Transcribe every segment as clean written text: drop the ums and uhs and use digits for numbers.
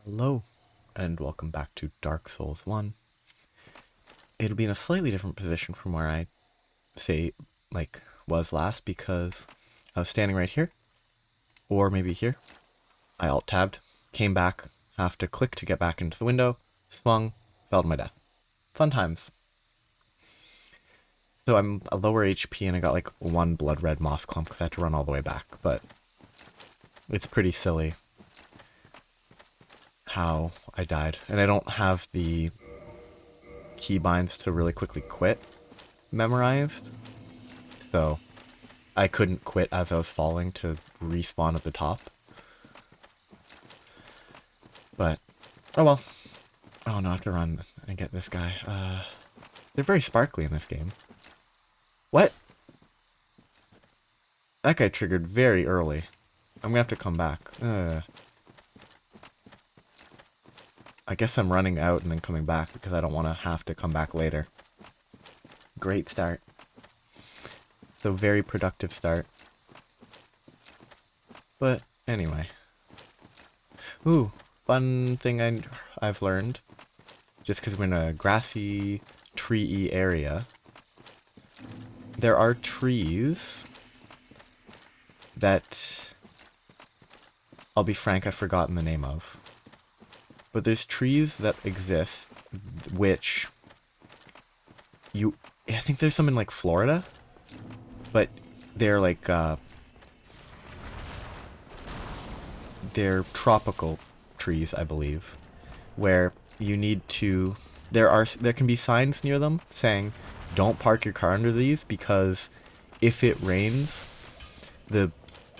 Hello, and welcome back to Dark Souls 1. It'll be in a slightly different position from where I say, was last, because I was standing right here, or maybe here. I alt-tabbed, came back, have to click to get back into the window, swung, fell to my death. Fun times. So I'm a lower HP and I got like one blood red moss clump because I had to run all the way back, but it's pretty silly how I died. And I don't have the keybinds to really quickly quit memorized, so I couldn't quit as I was falling to respawn at the top. But, oh well. Oh no, I have to run and get this guy. They're very sparkly in this game. What? That guy triggered very early. I'm gonna have to come back. I guess I'm running out and then coming back because I don't want to have to come back later. Great start. So very productive start. But anyway. Ooh, fun thing I've learned. Just because we're in a grassy, tree-y area. There are trees that, I'll be frank, I've forgotten the name of. But there's trees that exist, which I think there's some in like Florida, but they're like, they're tropical trees, I believe, where you need to, there can be signs near them saying, don't park your car under these because if it rains, the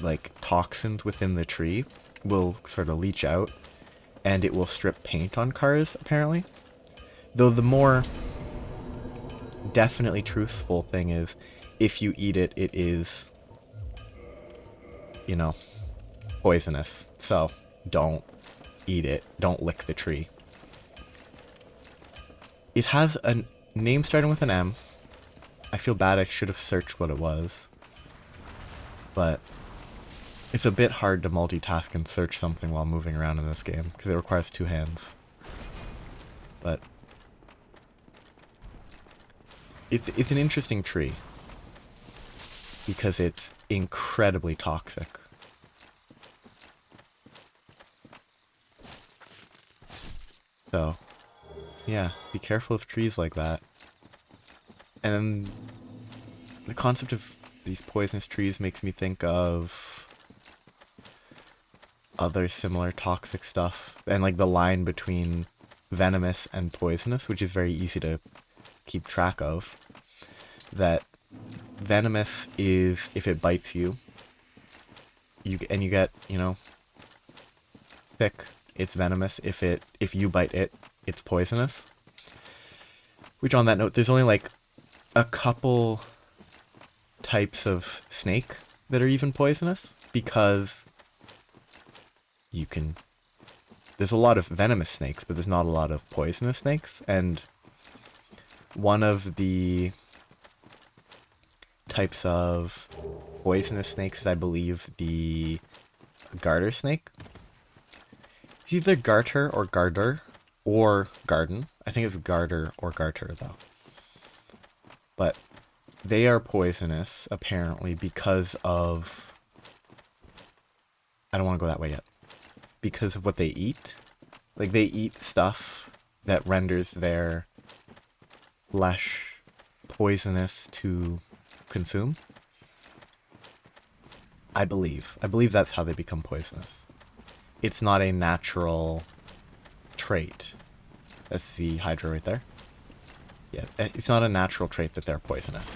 like toxins within the tree will sort of leach out and it will strip paint on cars, apparently. Though the more definitely truthful thing is, if you eat it, it is, you know, poisonous. So don't eat it. Don't lick the tree. It has a name starting with an M. I feel bad, I should have searched what it was. But it's a bit hard to multitask and search something while moving around in this game, because it requires two hands. But it's an interesting tree, because it's incredibly toxic. So, yeah, be careful of trees like that. And the concept of these poisonous trees makes me think of other similar toxic stuff, and like the line between venomous and poisonous, which is very easy to keep track of. That venomous is if it bites you, you get, you know, sick, it's venomous. If you bite it, it's poisonous. Which, on that note, there's only like a couple types of snake that are even poisonous, because there's a lot of venomous snakes, but there's not a lot of poisonous snakes, and one of the types of poisonous snakes is, I believe, the garter snake. It's either garter or garter or garden. I think it's garter or garter, though. But they are poisonous, apparently, because of... I don't want to go that way yet. Because of what they eat. Like, they eat stuff that renders their flesh poisonous to consume. I believe that's how they become poisonous. It's not a natural trait. That's the hydra right there. Yeah, it's not a natural trait that they're poisonous.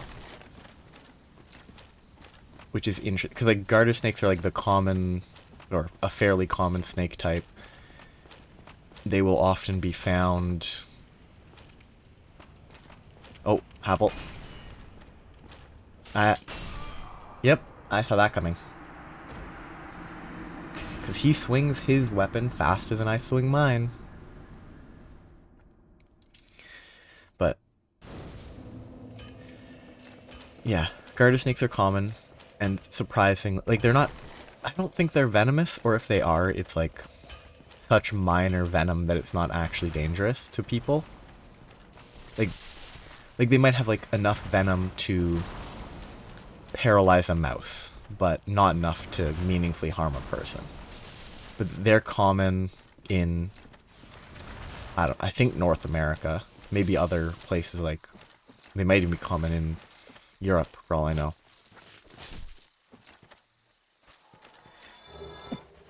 Which is interesting, because like garter snakes are like the common, or a fairly common snake type. They will often be found... Oh, Havel. Yep, I saw that coming. Because he swings his weapon faster than I swing mine. But yeah, garter snakes are common, and surprising, like they're not, I don't think they're venomous, or if they are, it's like such minor venom that it's not actually dangerous to people. Like, like they might have like enough venom to paralyze a mouse, but not enough to meaningfully harm a person. But they're common in, I think North America, maybe other places, like they might even be common in Europe for all I know.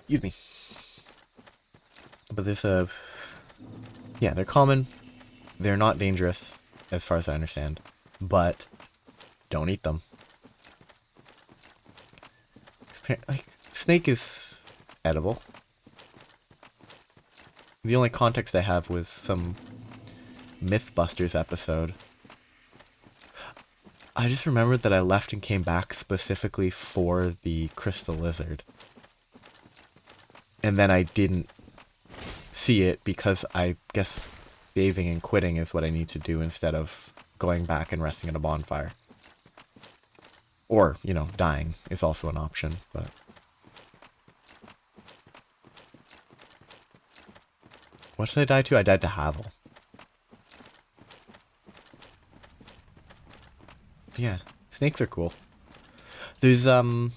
Excuse me. But there's yeah, they're common. They're not dangerous, as far as I understand. But don't eat them. Like, snake is edible. The only context I have was some Mythbusters episode. I just remembered that I left and came back specifically for the crystal lizard. And then I didn't see it because I guess saving and quitting is what I need to do instead of going back and resting at a bonfire. Or, you know, dying is also an option, but... What did I die to? I died to Havel. Yeah, snakes are cool. There's, on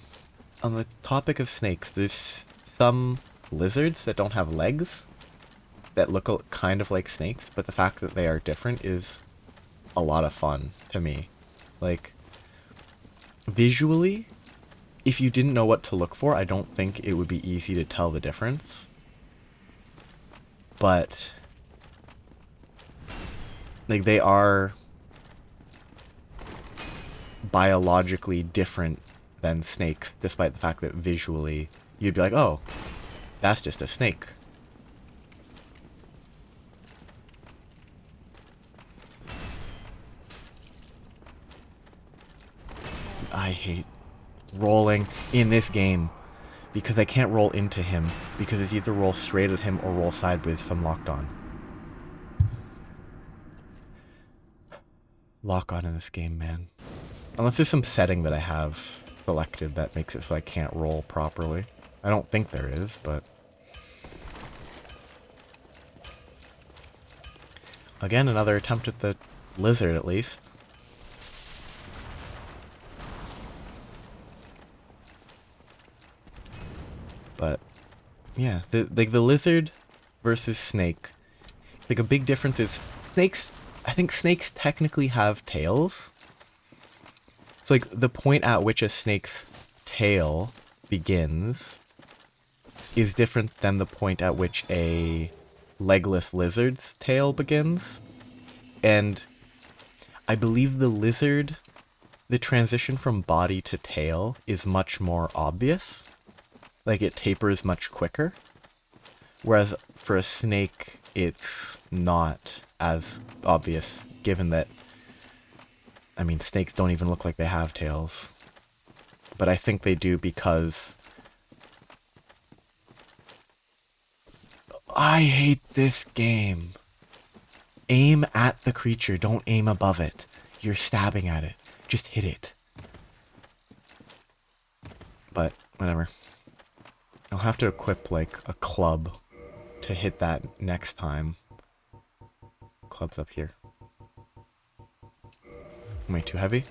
the topic of snakes, there's some lizards that don't have legs that look kind of like snakes, but the fact that they are different is a lot of fun to me. Like, visually, if you didn't know what to look for, I don't think it would be easy to tell the difference. But, like, they are biologically different than snakes, despite the fact that visually you'd be like, oh, that's just a snake. I hate rolling in this game because I can't roll into him because it's either roll straight at him or roll sideways if I'm locked on. Lock on in this game, man. Unless there's some setting that I have selected that makes it so I can't roll properly. I don't think there is, but... Again, another attempt at the lizard, at least. But, yeah, the lizard versus snake. Like, a big difference is snakes... I think snakes technically have tails. So, like, the point at which a snake's tail begins is different than the point at which a legless lizard's tail begins. And I believe the lizard, the transition from body to tail is much more obvious. Like, it tapers much quicker. Whereas for a snake, it's not as obvious, given that, I mean, snakes don't even look like they have tails. But I think they do because... I hate this game. Aim at the creature, don't aim above it. You're stabbing at it. Just hit it. But, whatever. I'll have to equip, like, a club to hit that next time. Club's up here. Am I too heavy?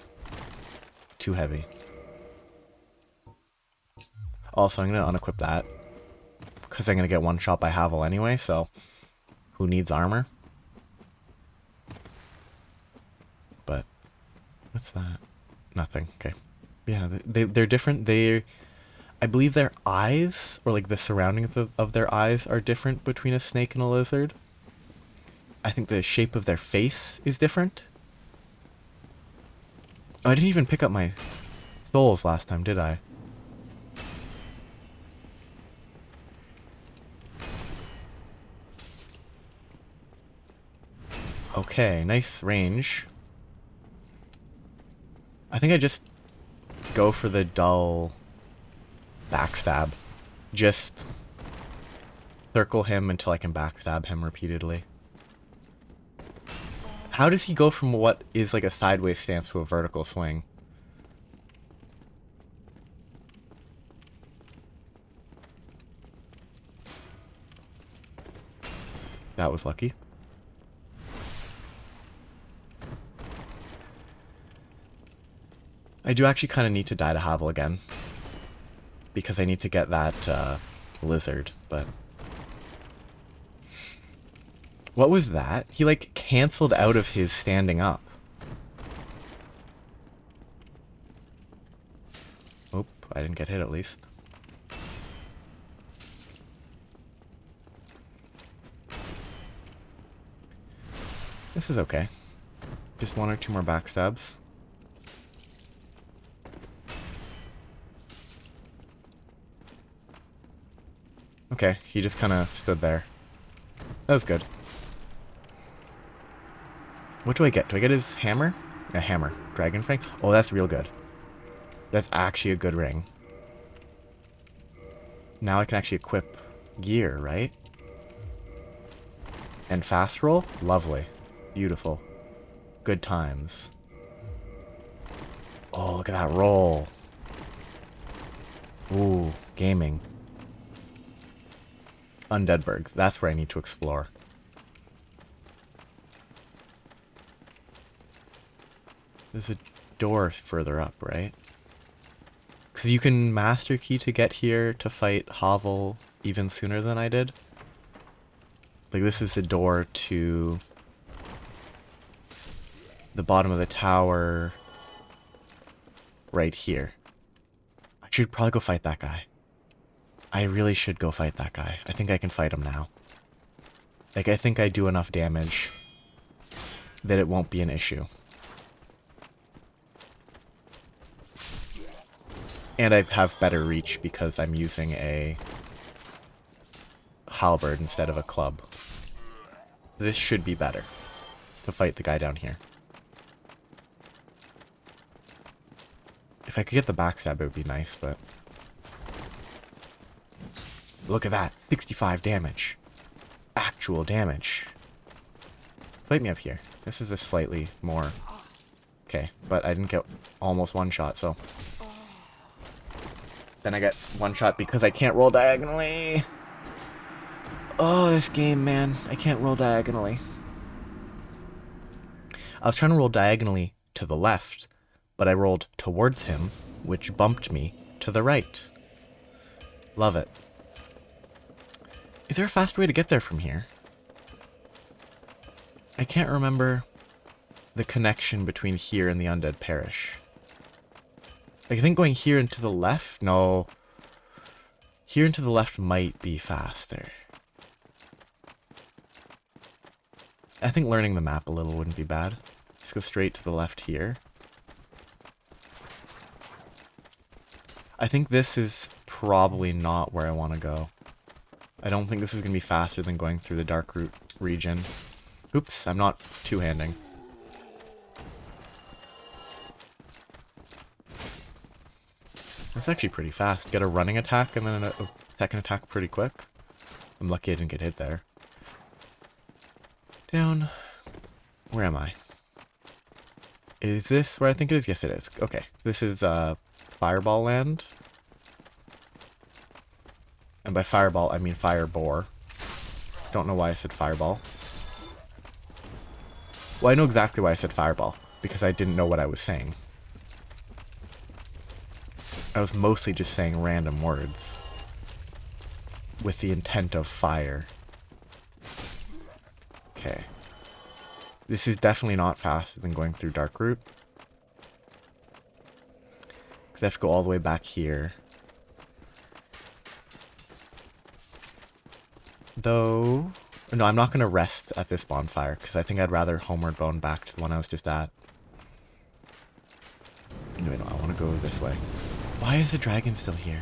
Too heavy. Also, I'm gonna unequip that. Because I'm gonna get one shot by Havel anyway, so... Who needs armor? But... What's that? Nothing. Okay. Yeah, they're different. I believe their eyes, or like the surroundings of their eyes, are different between a snake and a lizard. I think the shape of their face is different. Oh, I didn't even pick up my souls last time, did I? Okay, nice range. I think I just go for the dull backstab. Just circle him until I can backstab him repeatedly. How does he go from what is like a sideways stance to a vertical swing? That was lucky. I do actually kind of need to die to Havel again. Because I need to get that lizard, but... What was that? He, like, canceled out of his standing up. Oop, I didn't get hit at least. This is okay. Just 1 or 2 more backstabs. Okay, he just kind of stood there. That was good. What do I get? Do I get his hammer? A hammer. Dragon Fang? Oh, that's real good. That's actually a good ring. Now I can actually equip gear, right? And fast roll? Lovely. Beautiful. Good times. Oh, look at that roll. Ooh, gaming. Undeadburg. That's where I need to explore. There's a door further up, right? Because you can master key to get here to fight Havel even sooner than I did. Like, this is the door to the bottom of the tower right here. I should probably go fight that guy. I really should go fight that guy. I think I can fight him now. Like, I think I do enough damage that it won't be an issue. And I have better reach because I'm using a halberd instead of a club. This should be better to fight the guy down here. If I could get the backstab, it would be nice, but... Look at that, 65 damage. Actual damage. Fight me up here. This is a slightly more... Okay, but I didn't get almost one shot, so... Then I get one shot because I can't roll diagonally. Oh, this game, man. I can't roll diagonally. I was trying to roll diagonally to the left, but I rolled towards him, which bumped me to the right. Love it. Is there a fast way to get there from here? I can't remember the connection between here and the Undead Parish. Like, I think going here and to the left? No. Here and to the left might be faster. I think learning the map a little wouldn't be bad. Just go straight to the left here. I think this is probably not where I want to go. I don't think this is going to be faster than going through the Darkroot region. Oops, I'm not two-handing. That's actually pretty fast. Get a running attack and then a second attack pretty quick. I'm lucky I didn't get hit there. Down. Where am I? Is this where I think it is? Yes, it is. Okay. This is Fireball Land. And by fireball, I mean fire boar. Don't know why I said fireball. Well, I know exactly why I said fireball. Because I didn't know what I was saying. I was mostly just saying random words. With the intent of fire. Okay. This is definitely not faster than going through Darkroot. Because I have to go all the way back here. Though... No, I'm not going to rest at this bonfire. Because I think I'd rather homeward bound back to the one I was just at. Anyway, no, I want to go this way. Why is the dragon still here?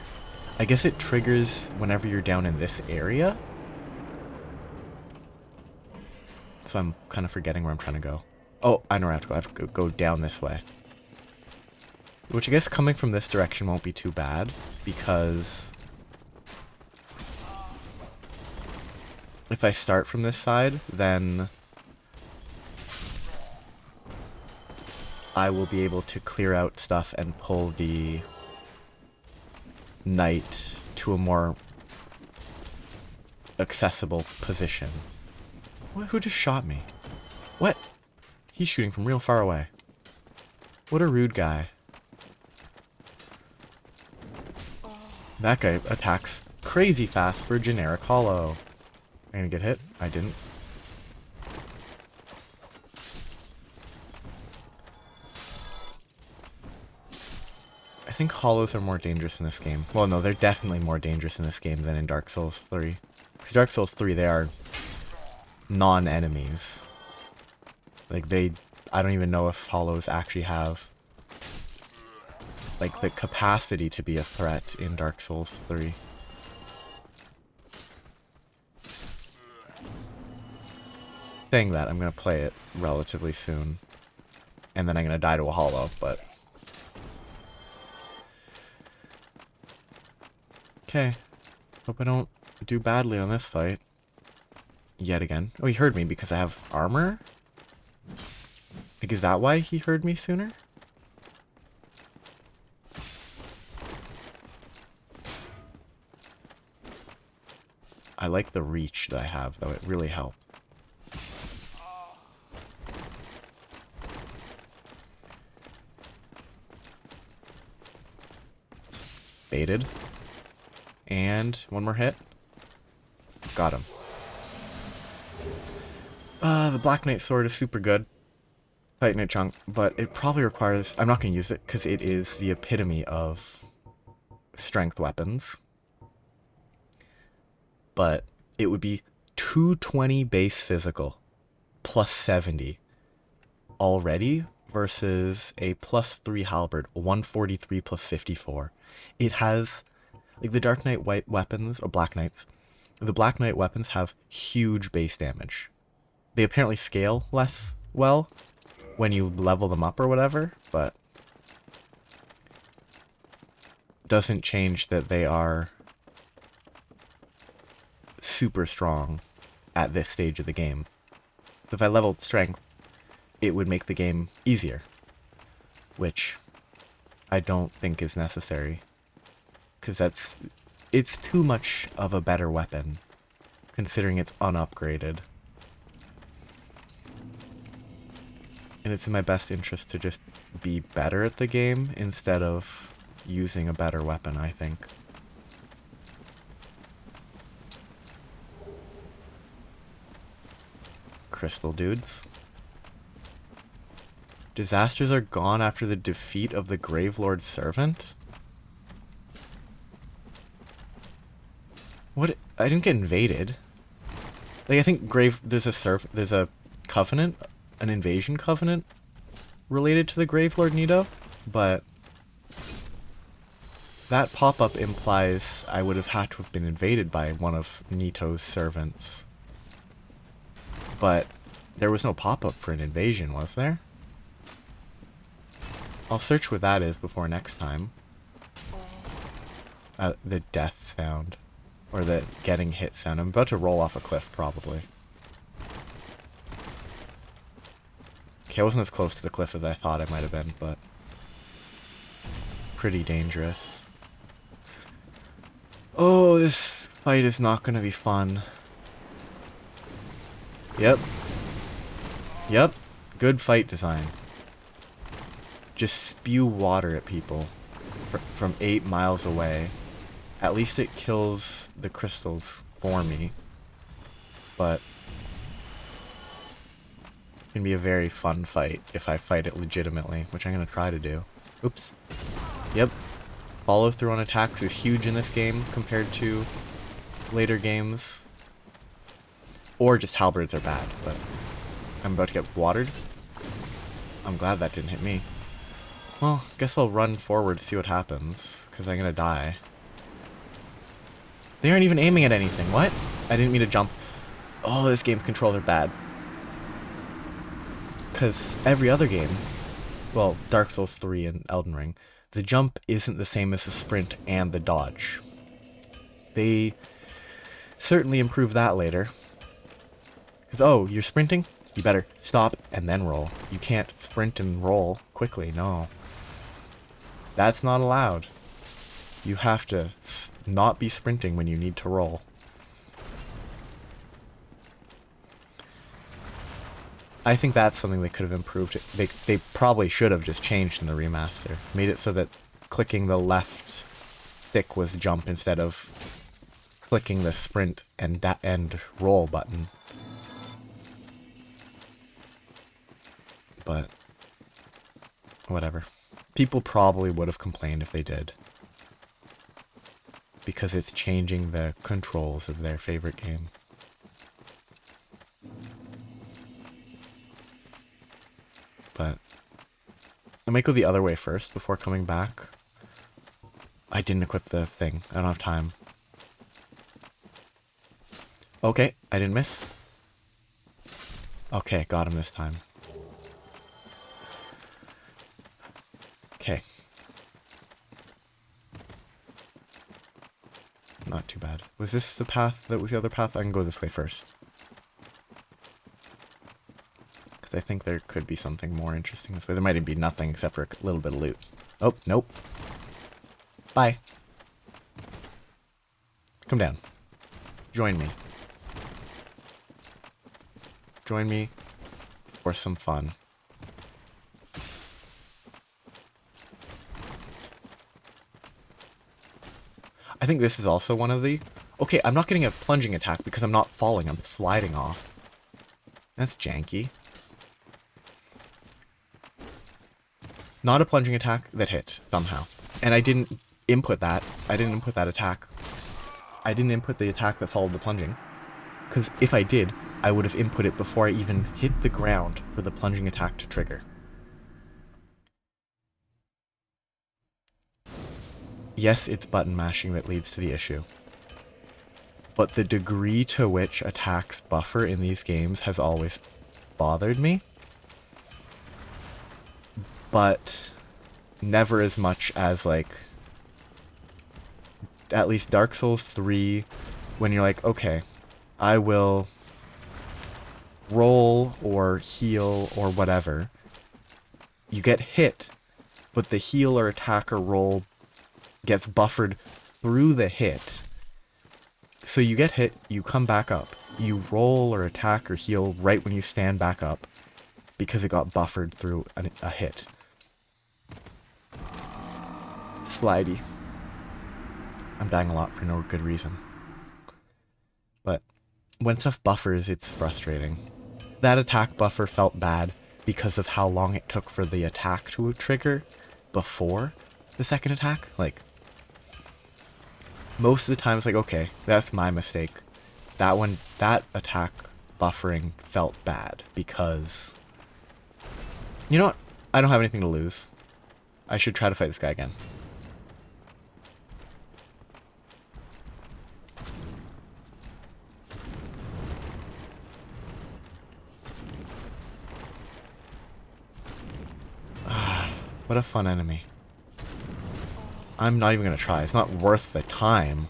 I guess it triggers whenever you're down in this area? So I'm kind of forgetting where I'm trying to go. Oh, I know where I have to go. I have to go down this way. Which I guess coming from this direction won't be too bad, because... if I start from this side, then... I will be able to clear out stuff and pull the... knight to a more accessible position. What? Who just shot me? What? He's shooting from real far away. What a rude guy. That guy attacks crazy fast for a generic hollow. I'm gonna get hit. I didn't. I think hollows are more dangerous in this game. Well, no, they're definitely more dangerous in this game than in Dark Souls 3. Because Dark Souls 3, they are non-enemies. Like, I don't even know if hollows actually have, like, the capacity to be a threat in Dark Souls 3. Saying that, I'm gonna play it relatively soon. And then I'm gonna die to a hollow, but... Okay. Hope I don't do badly on this fight. Yet again. Oh, he heard me because I have armor? Like, is that why he heard me sooner? I like the reach that I have, though. It really helped. Baited. And one more hit. Got him. The Black Knight sword is super good. Titanite chunk, but it probably requires... I'm not going to use it because it is the epitome of strength weapons. But it would be 220 base physical plus 70 already versus a plus 3 halberd, 143 plus 54. It has... Like, the Dark Knight white weapons, or Black Knights, the Black Knight weapons have huge base damage. They apparently scale less well when you level them up or whatever, but doesn't change that they are super strong at this stage of the game. So if I leveled strength, it would make the game easier, which I don't think is necessary. Because it's too much of a better weapon, considering it's unupgraded. And it's in my best interest to just be better at the game instead of using a better weapon, I think. Crystal dudes. Disasters are gone after the defeat of the Gravelord's servant? What? I didn't get invaded. Like, I think there's a covenant, an invasion covenant related to the Gravelord Nito, but that pop-up implies I would have had to have been invaded by one of Nito's servants. But there was no pop-up for an invasion, was there? I'll search what that is before next time. The death sound. Or the getting hit sound. I'm about to roll off a cliff, probably. Okay, I wasn't as close to the cliff as I thought I might have been, but... pretty dangerous. Oh, this fight is not going to be fun. Yep. Yep. Good fight design. Just spew water at people from 8 miles away. At least it kills the crystals for me. But it's going to be a very fun fight if I fight it legitimately, which I'm going to try to do. Oops. Yep. Follow through on attacks is huge in this game compared to later games. Or just halberds are bad, but I'm about to get watered. I'm glad that didn't hit me. Well, guess I'll run forward to see what happens, because I'm going to die. They aren't even aiming at anything. What? I didn't mean to jump. Oh, this game's controls are bad. Because every other game, well, Dark Souls 3 and Elden Ring, the jump isn't the same as the sprint and the dodge. They certainly improve that later. Because, oh, you're sprinting? You better stop and then roll. You can't sprint and roll quickly, no. That's not allowed. You have to not be sprinting when you need to roll. I think that's something they could have improved. They probably should have just changed in the remaster. Made it so that clicking the left stick was jump instead of clicking the sprint and roll button. But whatever. People probably would have complained if they did. Because it's changing the controls of their favorite game. But I might go the other way first before coming back. I didn't equip the thing. I don't have time. Okay, I didn't miss. Okay, got him this time. Okay. Not too bad. Was this the path that was the other path? I can go this way first. Because I think there could be something more interesting this way. There might even be nothing except for a little bit of loot. Oh, nope. Bye. Come down. Join me. Join me for some fun. I think this is also one of the... Okay, I'm not getting a plunging attack because I'm not falling, I'm sliding off. That's janky. Not a plunging attack that hit, somehow. And I didn't input that. I didn't input that attack. I didn't input the attack that followed the plunging. Because if I did, I would have input it before I even hit the ground for the plunging attack to trigger. Yes, it's button mashing that leads to the issue. But the degree to which attacks buffer in these games has always bothered me. But never as much as, like, at least Dark Souls 3, when you're like, okay, I will roll or heal or whatever. You get hit, but the heal or attack or roll gets buffered through the hit. So you get hit, you come back up. You roll or attack or heal right when you stand back up because it got buffered through a hit. Slidey. I'm dying a lot for no good reason. But when stuff buffers, it's frustrating. That attack buffer felt bad because of how long it took for the attack to trigger before the second attack. Like, most of the time it's like, okay, that's my mistake. That attack buffering felt bad because... You know what? I don't have anything to lose. I should try to fight this guy again. What a fun enemy. I'm not even gonna try. It's not worth the time.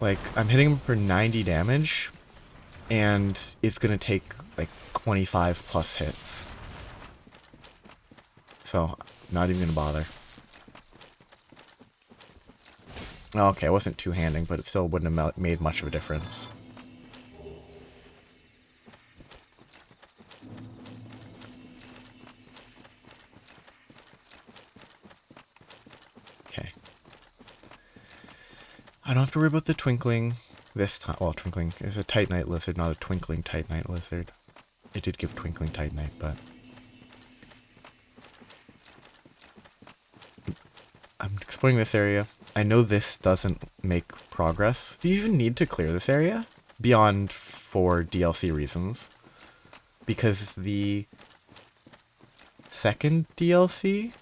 Like, I'm hitting him for 90 damage, and it's gonna take, like, 25 plus hits. So, not even gonna bother. Okay, it wasn't two-handing, but it still wouldn't have made much of a difference. Okay. I don't have to worry about the twinkling this time. Well, twinkling is a Titanite lizard, not a twinkling Titanite lizard. It did give twinkling Titanite, but... I'm exploring this area. I know this doesn't make progress. Do you even need to clear this area? Beyond for DLC reasons. Because the second DLC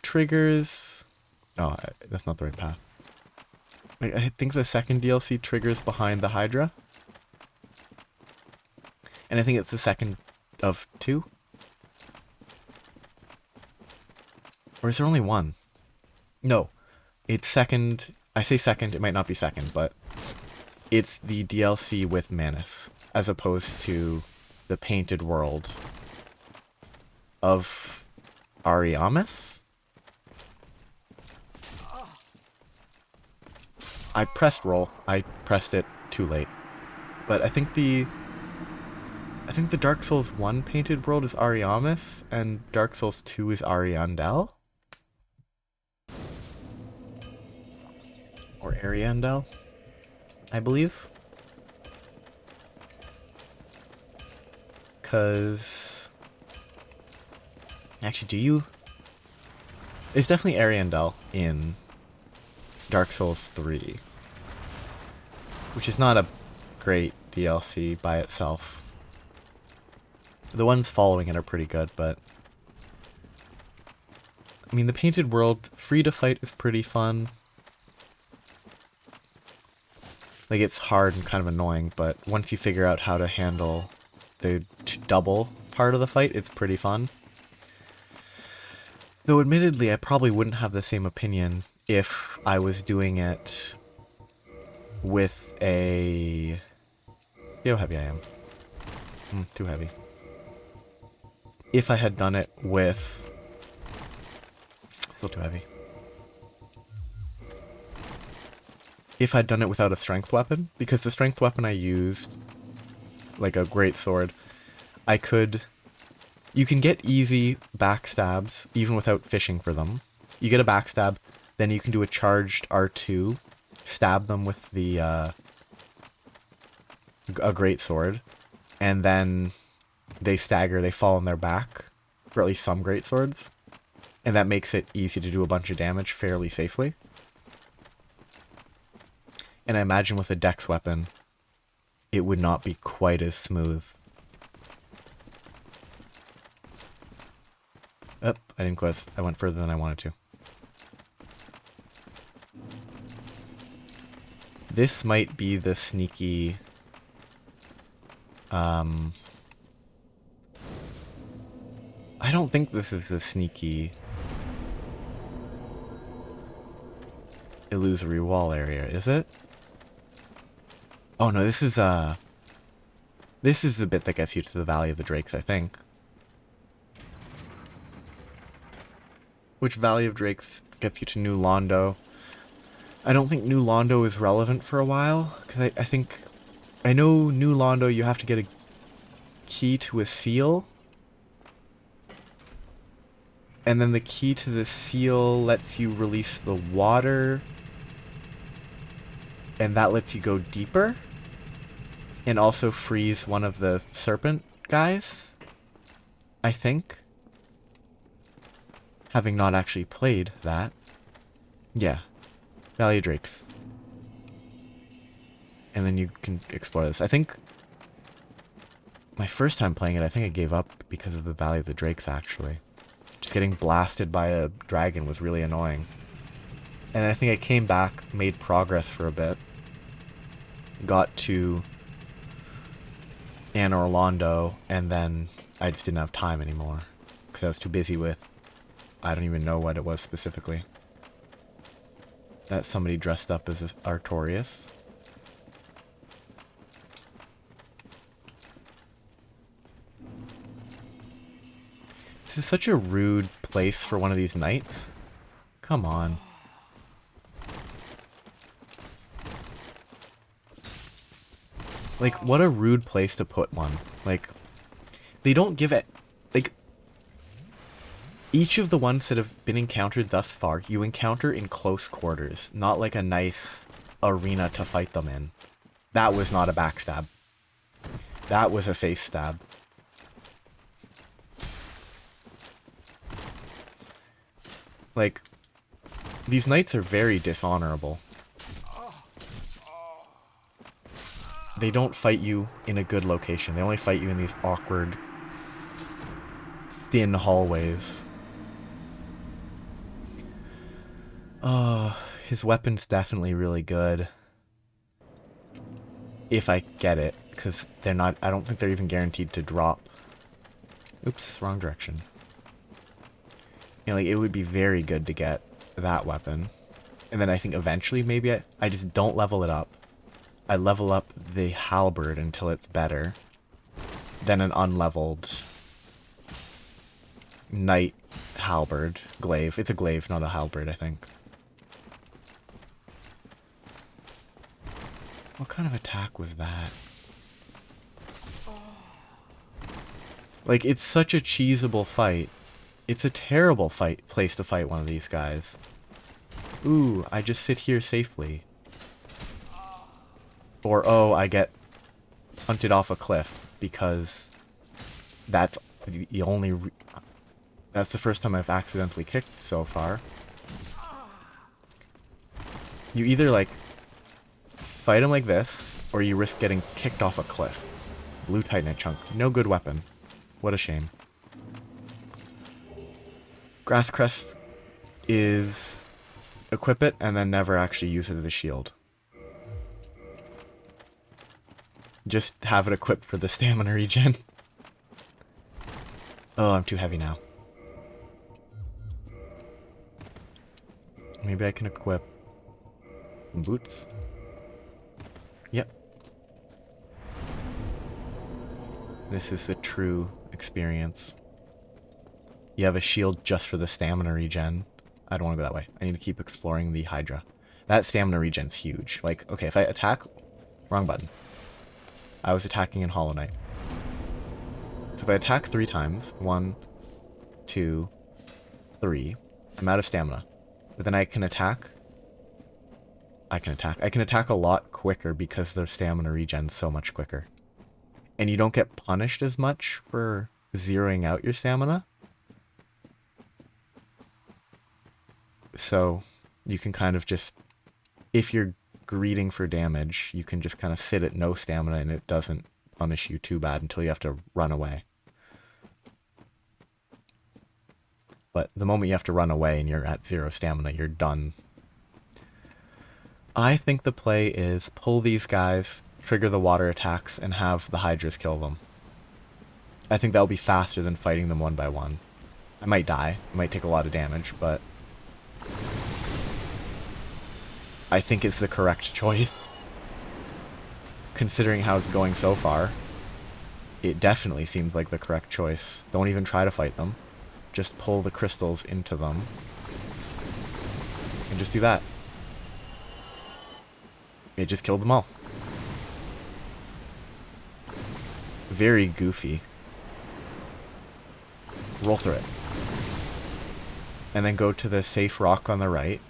triggers... Oh, that's not the right path. I think the second DLC triggers behind the hydra. And I think it's the second of two. Or is there only one? No. It's second... I say second, it might not be second, but... It's the DLC with Manus, as opposed to the painted world of Ariamis? I pressed roll. I pressed it too late. but I think the Dark Souls 1 painted world is Ariamis, and Dark Souls 2 is Ariandel? Or Ariandel, I believe. Because... Actually, do you... It's definitely Ariandel in Dark Souls 3. Which is not a great DLC by itself. The ones following it are pretty good, but... I mean, the painted world, free to fight is pretty fun. Like, it's hard and kind of annoying, but once you figure out how to handle the double part of the fight, it's pretty fun. Though admittedly, I probably wouldn't have the same opinion if I was doing it with a... See how heavy I am. Too heavy. If I had done it with... Still too heavy. If I'd done it without a strength weapon, because the strength weapon I used, like a great sword, I could... You can get easy backstabs, even without fishing for them. You get a backstab, then you can do a charged R2, stab them with the, a great sword, and then they stagger, they fall on their back, for at least some great swords, and that makes it easy to do a bunch of damage fairly safely. And I imagine with a dex weapon, it would not be quite as smooth. Oh, I didn't quest. I went further than I wanted to. This might be the sneaky... I don't think this is the sneaky... illusory wall area, is it? Oh no, this is the bit that gets you to the Valley of the Drakes, I think. Which Valley of Drakes gets you to New Londo. I don't think New Londo is relevant for a while, because I think... I know New Londo you have to get a key to a seal. And then the key to the seal lets you release the water. And that lets you go deeper. And also freeze one of the serpent guys, I think. Having not actually played that. Yeah. Valley of Drakes. And then you can explore this. I think... My first time playing it, I think I gave up because of the Valley of the Drakes, actually. Just getting blasted by a dragon was really annoying. And I think I came back, made progress for a bit. Got to Anor Londo, and then I just didn't have time anymore. Because I was too busy with... I don't even know what it was specifically. That somebody dressed up as Artorias. This is such a rude place for one of these knights. Come on. Like, what a rude place to put one. Like, they don't give it... Like, each of the ones that have been encountered thus far, you encounter in close quarters. Not like a nice arena to fight them in. That was not a backstab. That was a face stab. Like, these knights are very dishonorable. They don't fight you in a good location. They only fight you in these awkward, thin hallways. Oh, his weapon's definitely really good. If I get it, because they're not, I don't think they're even guaranteed to drop. Oops, wrong direction. You know, like, it would be very good to get that weapon. And then I think eventually maybe I just don't level it up. I level up the halberd until it's better. Then an unleveled knight halberd. Glaive. It's a glaive, not a halberd, I think. What kind of attack was that? Like, it's such a cheesable fight. It's a terrible place to fight one of these guys. Ooh, I just sit here safely. Or, oh, I get hunted off a cliff because that's the only... that's the first time I've accidentally kicked so far. You either, like, fight him like this, or you risk getting kicked off a cliff. Blue Titanite chunk. No good weapon. What a shame. Grass Crest is... equip it, and then never actually use it as a shield. Just have it equipped for the stamina regen. Oh, I'm too heavy now. Maybe I can equip some boots. Yep. This is a true experience. You have a shield just for the stamina regen. I don't want to go that way. I need to keep exploring the hydra. That stamina regen's huge. Like, okay, if I attack... wrong button. I was attacking in Hollow Knight. So if I attack 3 times, 1, 2, 3, I'm out of stamina. But then I can attack. I can attack a lot quicker because their stamina regen's so much quicker. And you don't get punished as much for zeroing out your stamina. So you can kind of just, if you're greeting for damage, you can just kind of sit at no stamina and it doesn't punish you too bad until you have to run away. But the moment you have to run away and you're at 0 stamina, you're done. I think the play is pull these guys, trigger the water attacks, and have the hydras kill them. I think that'll be faster than fighting them one by one. I might die, it might take a lot of damage, but I think it's the correct choice. Considering how it's going so far, it definitely seems like the correct choice. Don't even try to fight them. Just pull the crystals into them. And just do that. It just killed them all. Very goofy. Roll through it. And then go to the safe rock on the right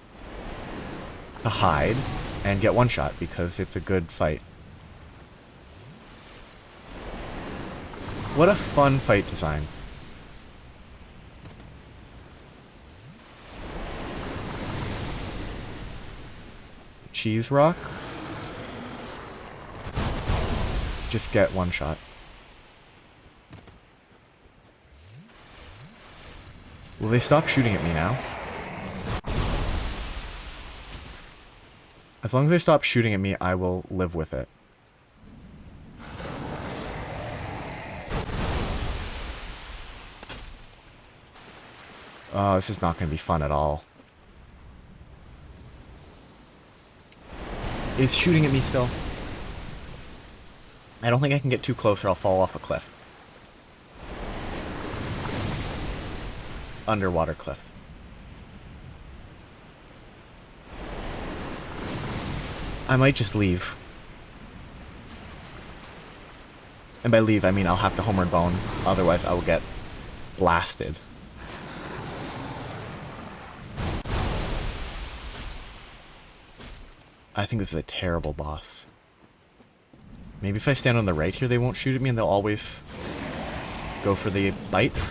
to hide and get one shot because it's a good fight. What a fun fight design. Cheese rock. Just get one shot. Will they stop shooting at me now? As long as they stop shooting at me, I will live with it. Oh, this is not going to be fun at all. Is shooting at me still? I don't think I can get too close or I'll fall off a cliff. Underwater cliff. I might just leave. And by leave, I mean I'll have to homeward bone. Otherwise, I will get blasted. I think this is a terrible boss. Maybe if I stand on the right here, they won't shoot at me and they'll always go for the bites.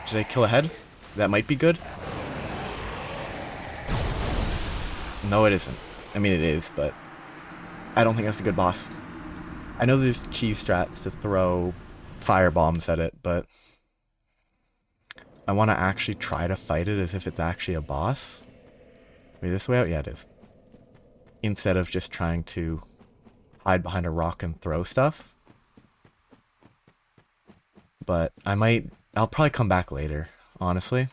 Did I kill a head? That might be good. No, it isn't. I mean, it is, but I don't think that's a good boss. I know there's cheese strats to throw fire bombs at it, but I want to actually try to fight it as if it's actually a boss. Wait, this way out? Yeah, it is. Instead of just trying to hide behind a rock and throw stuff. But I'll probably come back later, honestly.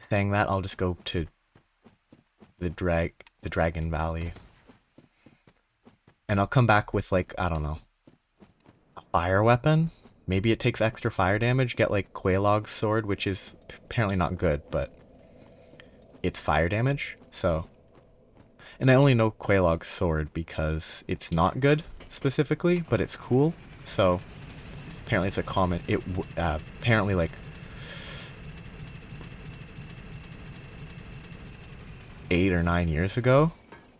Saying that, I'll just go to the Dragon Valley. And I'll come back with, like, I don't know, a fire weapon? Maybe it takes extra fire damage, get like Quailog's sword, which is apparently not good, but it's fire damage, so... And I only know Quailog's sword because it's not good, specifically, but it's cool. So apparently it's a common. Apparently like 8 or 9 years ago,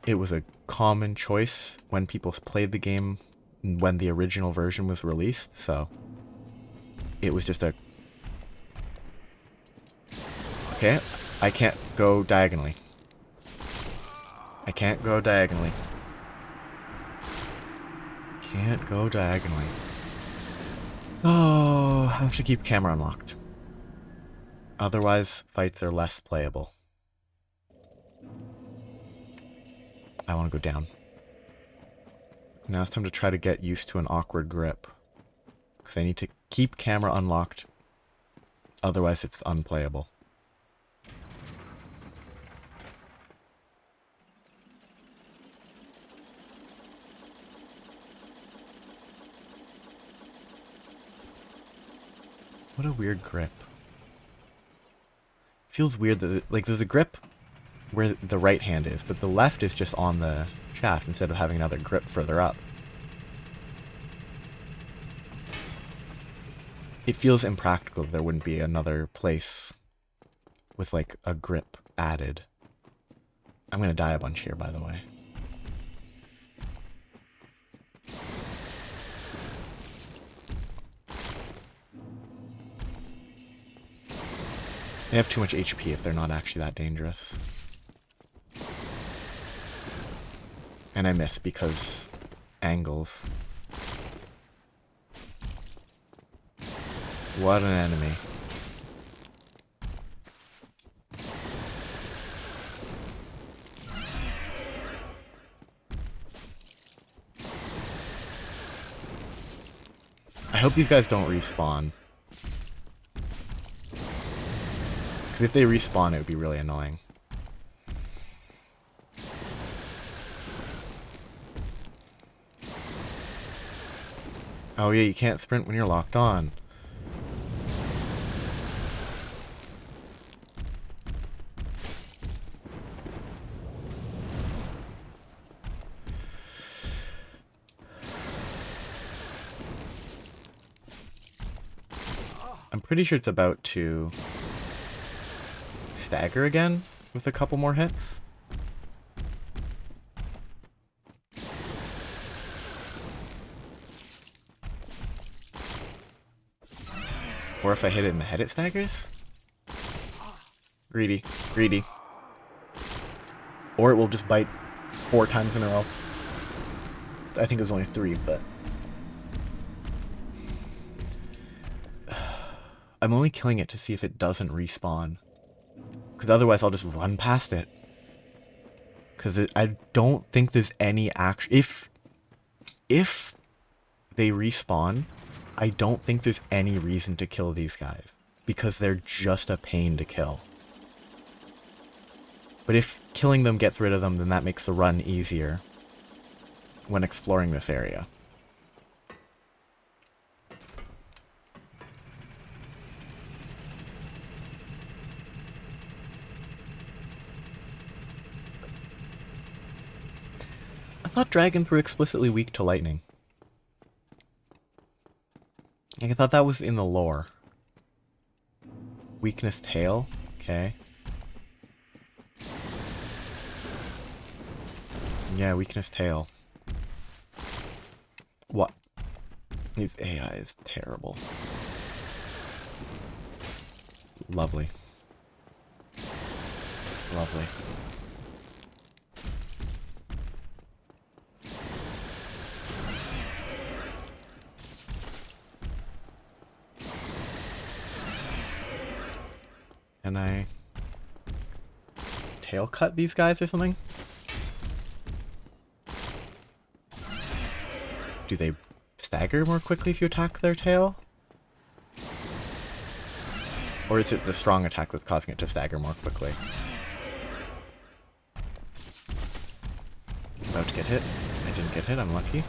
it was a common choice when people played the game when the original version was released. So it was just a... Okay, I can't go diagonally. I can't go diagonally. Can't go diagonally. Oh, I have to keep camera unlocked. Otherwise, fights are less playable. I want to go down. Now it's time to try to get used to an awkward grip. Because I need to keep camera unlocked. Otherwise, it's unplayable. What a weird grip. Feels weird that, like, there's a grip where the right hand is, but the left is just on the shaft instead of having another grip further up. It feels impractical that there wouldn't be another place with, like, a grip added. I'm gonna die a bunch here, by the way. They have too much HP if they're not actually that dangerous. And I miss because angles. What an enemy. I hope these guys don't respawn. Because if they respawn, it would be really annoying. Oh yeah, you can't sprint when you're locked on. I'm pretty sure it's about to stagger again with a couple more hits. Or if I hit it in the head, it staggers? Greedy. Greedy. Or it will just bite 4 times in a row. I think it was only 3, but... I'm only killing it to see if it doesn't respawn. Because otherwise I'll just run past it. Because I don't think there's any action... If they respawn, I don't think there's any reason to kill these guys. Because they're just a pain to kill. But if killing them gets rid of them, then that makes the run easier when exploring this area. I thought dragons were explicitly weak to lightning. I thought that was in the lore. Weakness tail? Okay. Yeah, weakness tail. What? His AI is terrible. Lovely. Lovely. Can I tail cut these guys or something? Do they stagger more quickly if you attack their tail? Or is it the strong attack that's causing it to stagger more quickly? About to get hit. I didn't get hit, I'm lucky.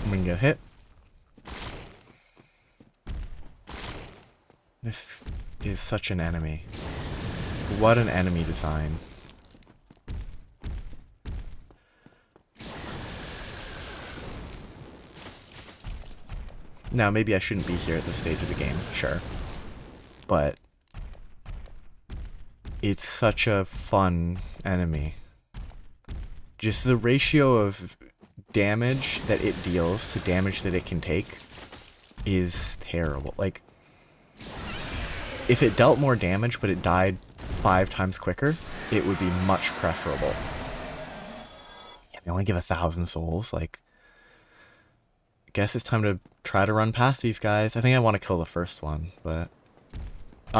I'm gonna get hit. This is such an enemy. What an enemy design. Now, maybe I shouldn't be here at this stage of the game, sure. But it's such a fun enemy. Just the ratio of damage that it deals to damage that it can take is terrible. Like, if it dealt more damage but it died 5 times quicker, it would be much preferable. Yeah, they only give 1,000 souls, like... Guess it's time to try to run past these guys. I think I want to kill the first one, but...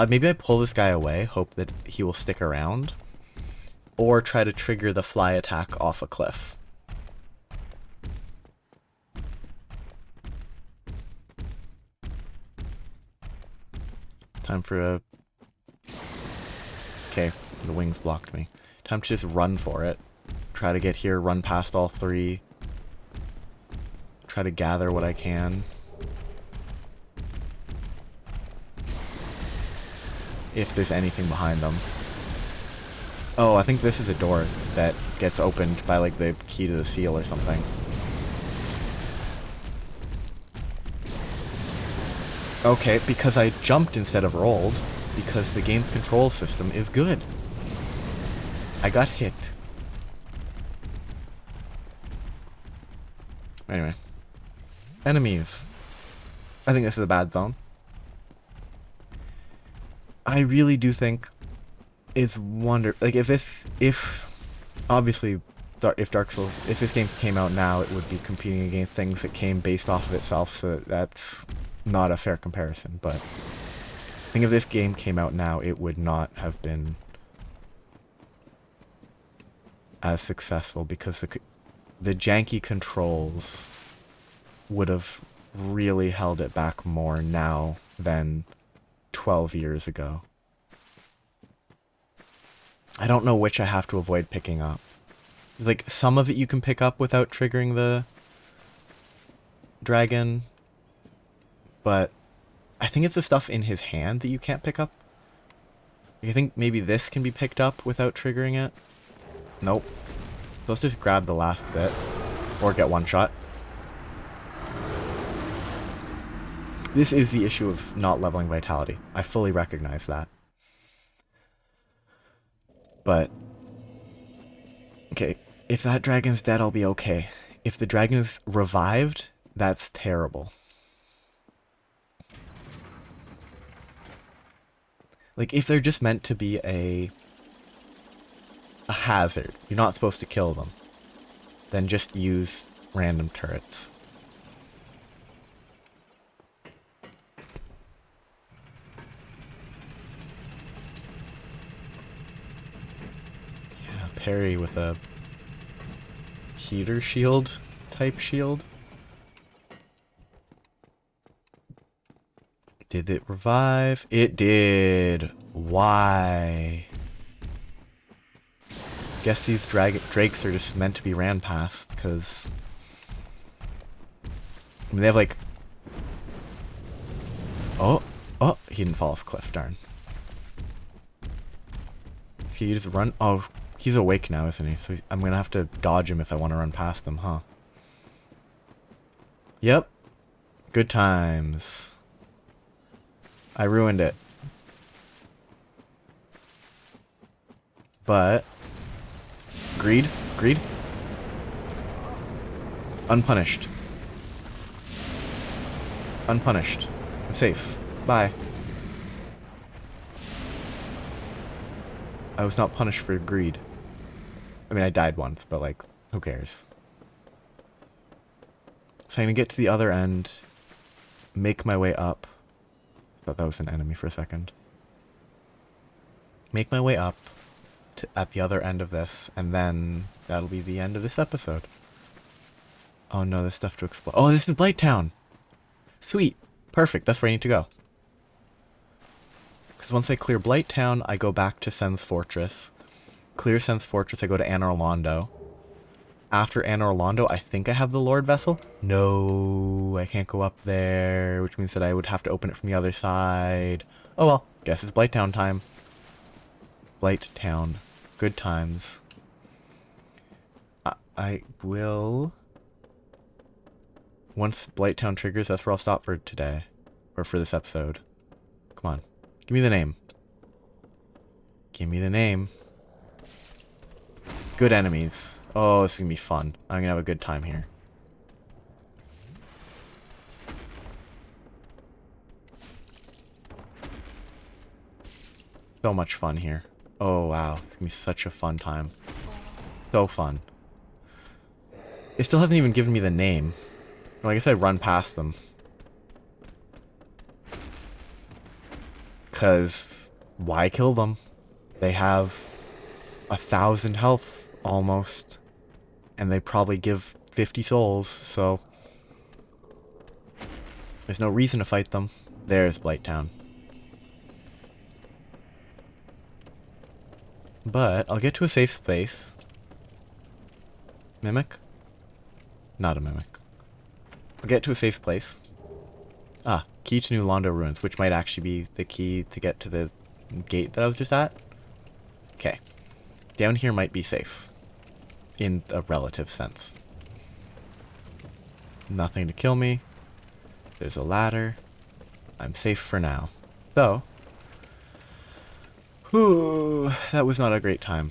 maybe I pull this guy away, hope that he will stick around. Or try to trigger the fly attack off a cliff. Time for a... Okay, the wings blocked me. Time to just run for it. Try to get here, run past all 3. Try to gather what I can. If there's anything behind them. Oh, I think this is a door that gets opened by like the key to the seal or something. Okay, because I jumped instead of rolled, because the game's control system is good. I got hit. Anyway. Enemies. I think this is a bad zone. I really do think it's like if obviously if Dark Souls, if this game came out now, it would be competing against things that came based off of itself, so that's not a fair comparison, but I think if this game came out now, it would not have been as successful because the janky controls would have really held it back more now than 12 years ago. I don't know which I have to avoid picking up. Like, some of it you can pick up without triggering the dragon, but I think it's the stuff in his hand that you can't pick up. Like, I think maybe this can be picked up without triggering it. Nope. So let's just grab the last bit, or get one shot. This is the issue of not leveling vitality. I fully recognize that. But, okay, if that dragon's dead, I'll be okay. If the dragon is revived, that's terrible. Like, if they're just meant to be a hazard, you're not supposed to kill them, then just use random turrets. Yeah, parry with a heater shield type shield. Did it revive? It did. Why? Guess these drakes are just meant to be ran past, because I mean, they have like... Oh, he didn't fall off a cliff, darn. So you just run... Oh, he's awake now, isn't he? So I'm gonna have to dodge him if I want to run past him, huh? Yep. Good times. I ruined it. But... Greed? Greed? Unpunished. Unpunished. I'm safe. Bye. I was not punished for greed. I mean, I died once, but like, who cares? So I'm gonna get to the other end, make my way up. Thought that was an enemy for a second. Make my way up to at the other end of this, and then that'll be the end of this episode. Oh no, there's stuff to explore. Oh, this is Blight Town! Sweet! Perfect, that's where I need to go. Because once I clear Blight Town, I go back to Sen's Fortress. Clear Sen's Fortress, I go to Anor Londo. After Anor Londo, I think I have the Lord Vessel? No, I can't go up there, which means that I would have to open it from the other side. Oh well, guess it's Blight Town time. Blight Town. Good times. I will... Once Blight Town triggers, that's where I'll stop for today. Or for this episode. Come on. Give me the name. Give me the name. Good enemies. Oh, this is gonna be fun. I'm gonna have a good time here. So much fun here. Oh, wow. It's gonna be such a fun time. So fun. It still hasn't even given me the name. Well, I guess I run past them. Because why kill them? They have 1,000 health almost. And they probably give 50 souls, so there's no reason to fight them. There's Blight Town. But I'll get to a safe space. Mimic? Not a mimic. I'll get to a safe place. Ah, key to New Londo Ruins, which might actually be the key to get to the gate that I was just at. Okay. Down here might be safe. In a relative sense. Nothing to kill me. There's a ladder. I'm safe for now. So, whew, that was not a great time.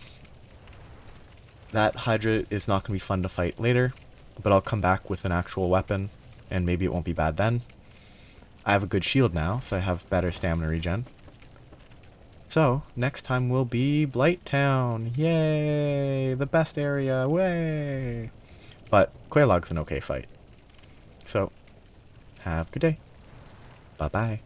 That hydra is not going to be fun to fight later, but I'll come back with an actual weapon, and maybe it won't be bad then. I have a good shield now, so I have better stamina regen. So, next time will be Blight Town. Yay! The best area. Way! But Quelaag's an okay fight. So, have a good day. Bye-bye.